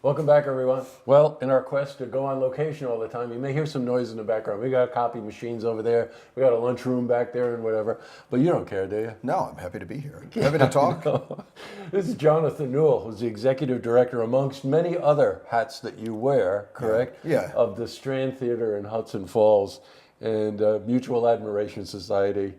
Welcome back, everyone. Well, in our quest to go on location all the time, you may hear some noise in the background. We got copy machines over there. We got a lunchroom back there and whatever. But you don't care, do you? No, I'm happy to be here. Happy to talk. This is Jonathan Newell, who's the executive director, amongst many other hats that you wear, correct? Yeah. Of the Strand Theater in Hudson Falls and Mutual Admiration Society.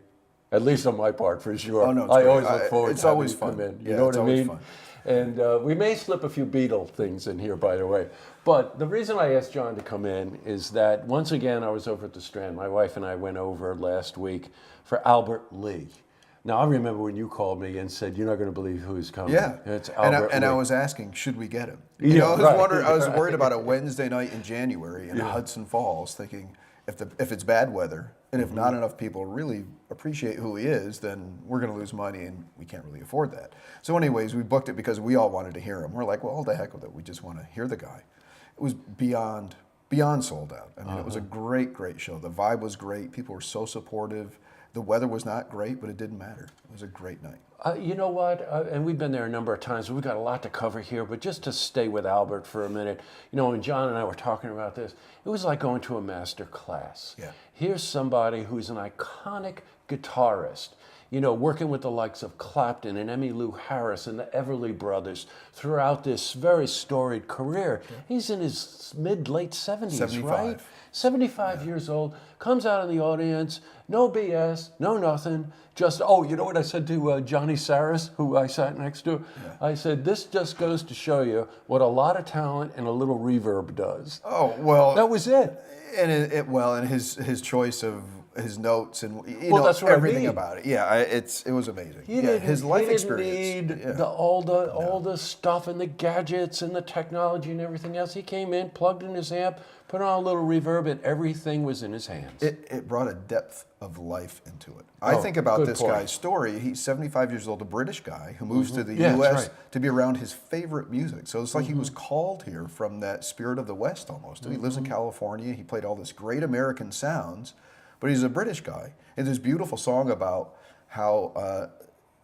At least on my part, for sure. Oh, no, it's I great. always look forward it's to having always you fun. come in. You Yeah, know it's what I always mean? fun. And we may slip a few Beatle things in here, by the way. But the reason I asked John to come in is that once again I was over at the Strand. My wife and I went over last week for Albert Lee. Now I remember when you called me and said you're not going to believe who's coming. Yeah. It's Albert and I Lee. was asking, should we get him? Yeah, I was right. worried about a Wednesday night in January in Hudson Falls, thinking if it's bad weather and if not enough people really appreciate who he is, then we're going to lose money and we can't really afford that. So anyways, we booked it because we all wanted to hear him. We're like, well, the heck with it. We just want to hear the guy. It was beyond sold out. I mean, it was a great show. The vibe was great. People were so supportive. The weather was not great, but it didn't matter. It was a great night. You know what? And we've been there a number of times. We've got a lot to cover here, but just to stay with Albert for a minute, you know, when John and I were talking about this, it was like going to a master class. Yeah. Here's somebody who's an iconic guitarist, you know, working with the likes of Clapton and Emmylou Harris and the Everly Brothers throughout this very storied career. Yeah. He's in his late 70s, 75. right? 75 years old, comes out in the audience, no BS, no nothing, just, oh, you know what I said to Johnny Saris, who I sat next to? Yeah. I said, this just goes to show you what a lot of talent and a little reverb does. Oh, well. That was it. And and his choice of his notes and that's what everything I mean. About it. Yeah, it was amazing. His he life didn't experience. Need all the stuff and the gadgets and the technology and everything else. He came in, plugged in his amp, put on a little reverb, and everything was in his hands. It brought a depth of life into it. I think about this guy's story. He's 75 years old, a British guy who moves to the U.S. to be around his favorite music. So it's like he was called here from that spirit of the West almost. He lives in California. He played all this great American sounds, but he's a British guy. And this beautiful song about how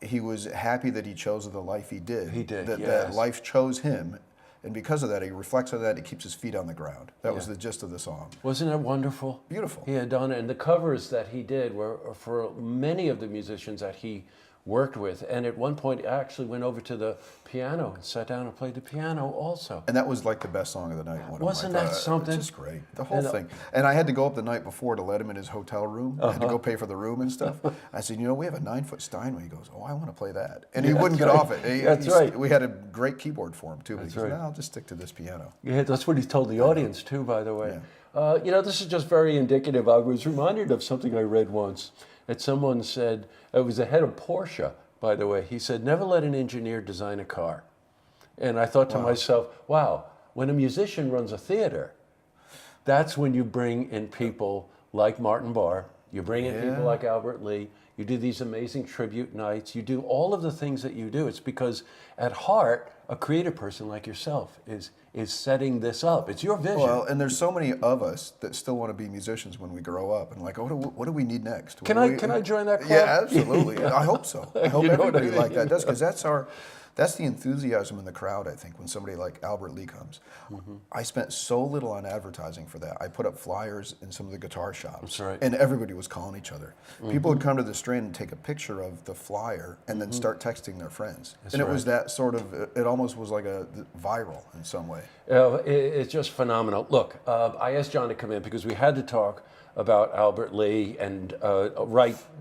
he was happy that he chose the life he did. He did, that life chose him. And because of that, he reflects on that, he keeps his feet on the ground. That was the gist of the song. Wasn't that wonderful? Beautiful. He had done it, and the covers that he did were for many of the musicians that he worked with. And at one point, I actually went over to the piano and sat down and played the piano also. And that was like the best song of the night. Wasn't that something? It's just great, the whole thing. And I had to go up the night before to let him in his hotel room. I had to go pay for the room and stuff. I said, we have a 9-foot Steinway. He goes, oh, I want to play that. And he wouldn't get off it. That's right. We had a great keyboard for him, too. But That's he said, right. no, I'll just stick to this piano. Yeah, that's what he told the audience, too, by the way. Yeah. This is just very indicative. I was reminded of something I read once that someone said, it was the head of Porsche, by the way. He said, never let an engineer design a car. And I thought to myself, wow, when a musician runs a theater, that's when you bring in people like Martin Barr, you bring in people like Albert Lee, you do these amazing tribute nights, you do all of the things that you do. It's because at heart, a creative person like yourself is setting this up. It's your vision. Well, and there's so many of us that still want to be musicians when we grow up, and like, what do we need next? Can I join that club? Yeah, absolutely. I hope so. I hope everybody like that does, because that's the enthusiasm in the crowd, I think, when somebody like Albert Lee comes. I spent so little on advertising for that. I put up flyers in some of the guitar shops, and everybody was calling each other. People would come to the Strand and take a picture of the flyer and then start texting their friends. It was that sort of, it almost was like a viral in some way. It's just phenomenal. Look, I asked John to come in because we had to talk about Albert Lee, and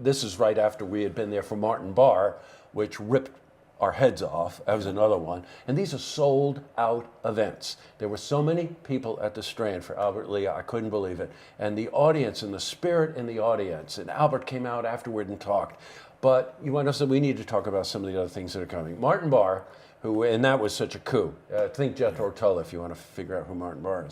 this is right after we had been there for Martin Barr, which ripped our heads off. That was another one. And these are sold out events. There were so many people at the Strand for Albert Lee, I couldn't believe it. And the audience and the spirit in the audience, and Albert came out afterward and talked. But you want to say we need to talk about some of the other things that are coming. Martin Barr, and that was such a coup. Think Jethro Tull if you want to figure out who Martin Barr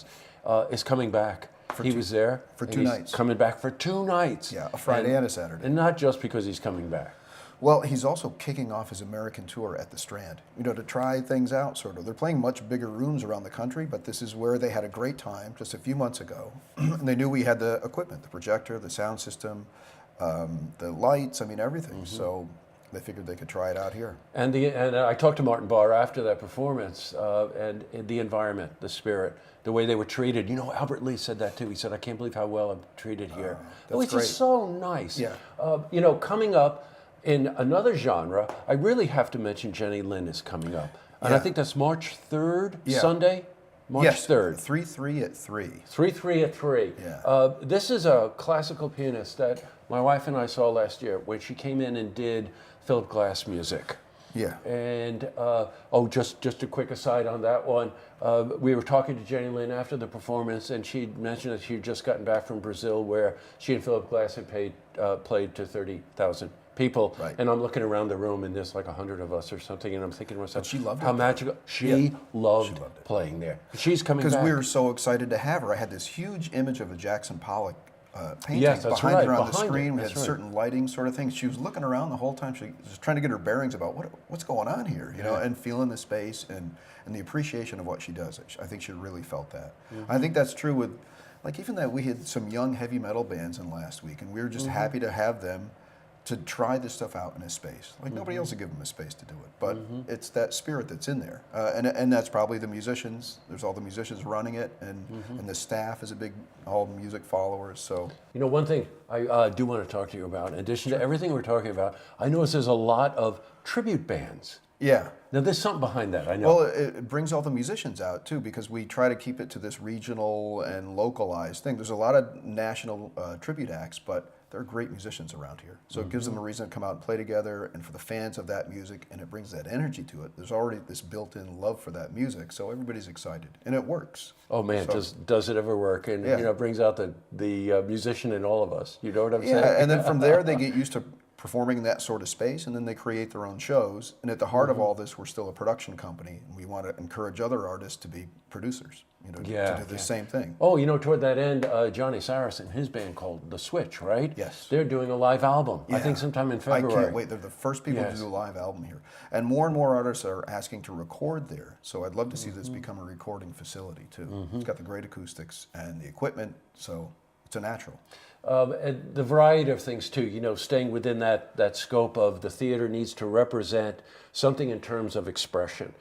is coming back. He was there. For 2 nights. Coming back for 2 nights. Yeah, a Friday and a Saturday. And not just because he's coming back. Well, he's also kicking off his American tour at the Strand, to try things out, sort of. They're playing much bigger rooms around the country, but this is where they had a great time just a few months ago. And they knew we had the equipment, the projector, the sound system, the lights, everything. So they figured they could try it out here. And I talked to Martin Barr after that performance, and the environment, the spirit, the way they were treated. You know, Albert Lee said that too. He said, "I can't believe how well I'm treated here," which great. is so nice. Yeah. You know, coming up in another genre, I really have to mention Jenny Lynn is coming up, and I think that's March 3rd, Sunday. March 3rd. 3-3 at 3. 3-3 at 3. Yeah. This is a classical pianist that my wife and I saw last year when she came in and did Philip Glass music. Yeah. And, just a quick aside on that one. We were talking to Jenny Lynn after the performance, and she'd mentioned that she'd just gotten back from Brazil where she and Philip Glass had played to 30,000 people. Right. And I'm looking around the room, and there's like 100 of us or something, and I'm thinking to myself, But she loved how it. magical. She loved it. playing there. She's coming back. Because we were so excited to have her. I had this huge image of a Jackson Pollock painting Yes, that's behind right, her on the behind it, screen. We that's had right. certain lighting sort of things. She was looking around the whole time. She was trying to get her bearings about what's going on here, you know, and feeling the space and the appreciation of what she does. I think she really felt that. I think that's true with, like, even that we had some young heavy metal bands in last week, and we were just happy to have them to try this stuff out in a space. Like nobody else would give them a space to do it, but it's that spirit that's in there, and that's probably the musicians. There's all the musicians running it, and the staff is a big all music followers. So you know, one thing I do want to talk to you about, in addition to everything we're talking about, I notice there's a lot of tribute bands. yeah. Now there's something behind that, I know. Well, it brings all the musicians out too, because we try to keep it to this regional and localized thing. There's a lot of national tribute acts, but there are great musicians around here. So it gives them a reason to come out and play together, and for the fans of that music, and it brings that energy to it. There's already this built-in love for that music, so everybody's excited, and it works. Oh man, does it ever work? And you know, it brings out the musician in all of us. You know what I'm saying? Yeah, and then from there they get used to performing in that sort of space, and then they create their own shows. And at the heart of all this, we're still a production company, and we want to encourage other artists to be producers, you know, to do the same thing. Oh, you know, toward that end, Johnny Saracen, his band called The Switch, right? Yes. They're doing a live album, I think sometime in February. I can't wait. They're the first people to do a live album here. And more artists are asking to record there. So I'd love to see this become a recording facility, too. It's got the great acoustics and the equipment, so it's a natural. And the variety of things too, you know, staying within that scope of the theater needs to represent something in terms of expression.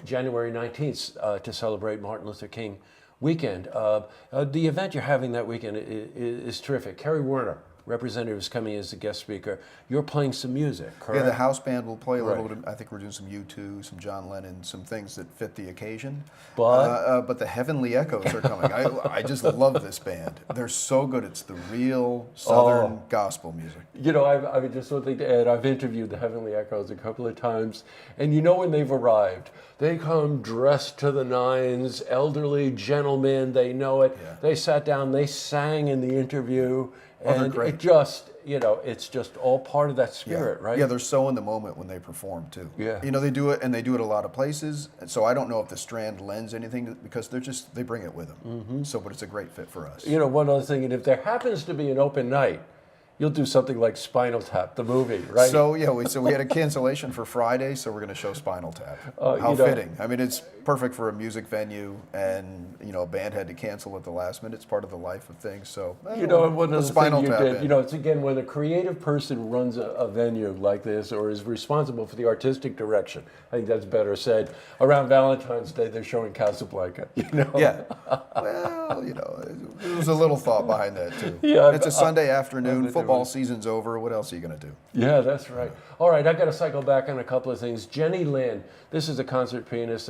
January 19th to celebrate Martin Luther King weekend. The event you're having that weekend is terrific. Kerry Werner, representative, is coming as a guest speaker. You're playing some music, correct? Yeah, the house band will play a little bit. I think we're doing some U2, some John Lennon, some things that fit the occasion. But the Heavenly Echoes are coming. I just love this band. They're so good. It's the real Southern gospel music. You know, I've just one thing to add. I've interviewed the Heavenly Echoes a couple of times, and you know when they've arrived, they come dressed to the nines, elderly gentlemen. They know it. Yeah. They sat down. They sang in the interview. they're And great. it just, you know, it's just all part of that spirit, right? Yeah, they're so in the moment when they perform too. Yeah. You know, they do it, and they do it a lot of places. And so I don't know if the Strand lends anything, because they bring it with them. So, but it's a great fit for us. You know, one other thing, and if there happens to be an open night, you'll do something like Spinal Tap, the movie, right? So yeah, we had a cancellation for Friday, so we're going to show Spinal Tap. How you know, fitting! I mean, it's perfect for a music venue, and you know, a band had to cancel at the last minute. It's part of the life of things. So you know, and one the other Spinal thing you Tap did, in. you know, it's again when a creative person runs a venue like this or is responsible for the artistic direction. I think that's better said. Around Valentine's Day, they're showing Casablanca. You know. Yeah. Well, you know, there was a little thought behind that too. Yeah, It's a Sunday afternoon. I've Football season's over. What else are you going to do? Yeah, that's right. All right, I've got to cycle back on a couple of things. Jenny Lynn, this is a concert pianist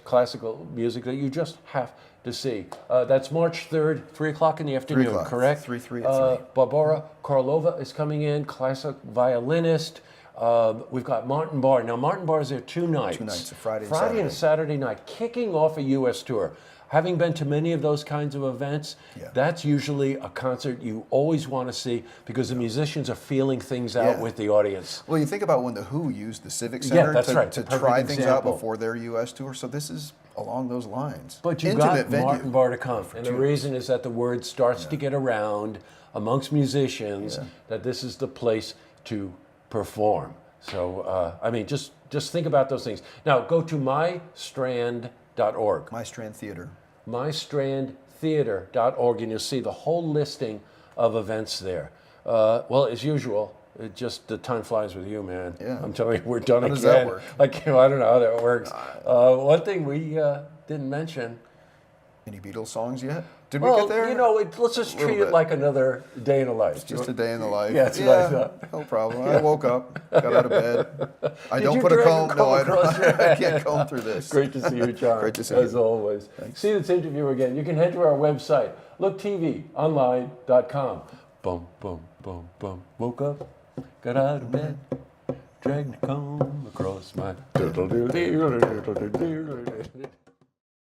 classical music that you just have to see. That's March 3rd, 3 o'clock in the afternoon, 3 o'clock. correct? 3 at 3. Barbara Karlova is coming in, classic violinist. We've got Martin Barr. Now, Martin Barr is there 2 nights. 2 nights, a Friday and Friday and Saturday. Saturday night, kicking off a U.S. tour. Having been to many of those kinds of events, that's usually a concert you always want to see because the musicians are feeling things out with the audience. Well, you think about when the Who used the Civic Center that's right. to Perfect try things out example. before their U.S. tour. So this is along those lines. But you Intimate got venue. Martin Barr to come, and the two reason is that the word starts to get around amongst musicians that this is the place to perform. So, I mean, just think about those things. Now, go to mystrand.org. My Strand Theater. mystrandtheater.org, and you'll see the whole listing of events there. Well, as usual, It just the time flies with you, man. Yeah. I'm telling you, we're done How again. does that work? I don't know how that works. One thing we didn't mention. Any Beatles songs yet? Did we Well, get there? you know, let's just Little treat it bit. like another day in the life. Just a day in the life. Yeah, that's what I thought. No problem. I woke up, got out of bed. I Did don't you put a drag comb. No, I across don't. your I can't comb through this. Great to see you, John. Great to see as you. always. See this interview again. You can head to our website, looktvonline.com. Boom, boom, boom, boom. Woke up, got out of bed, dragged a comb across my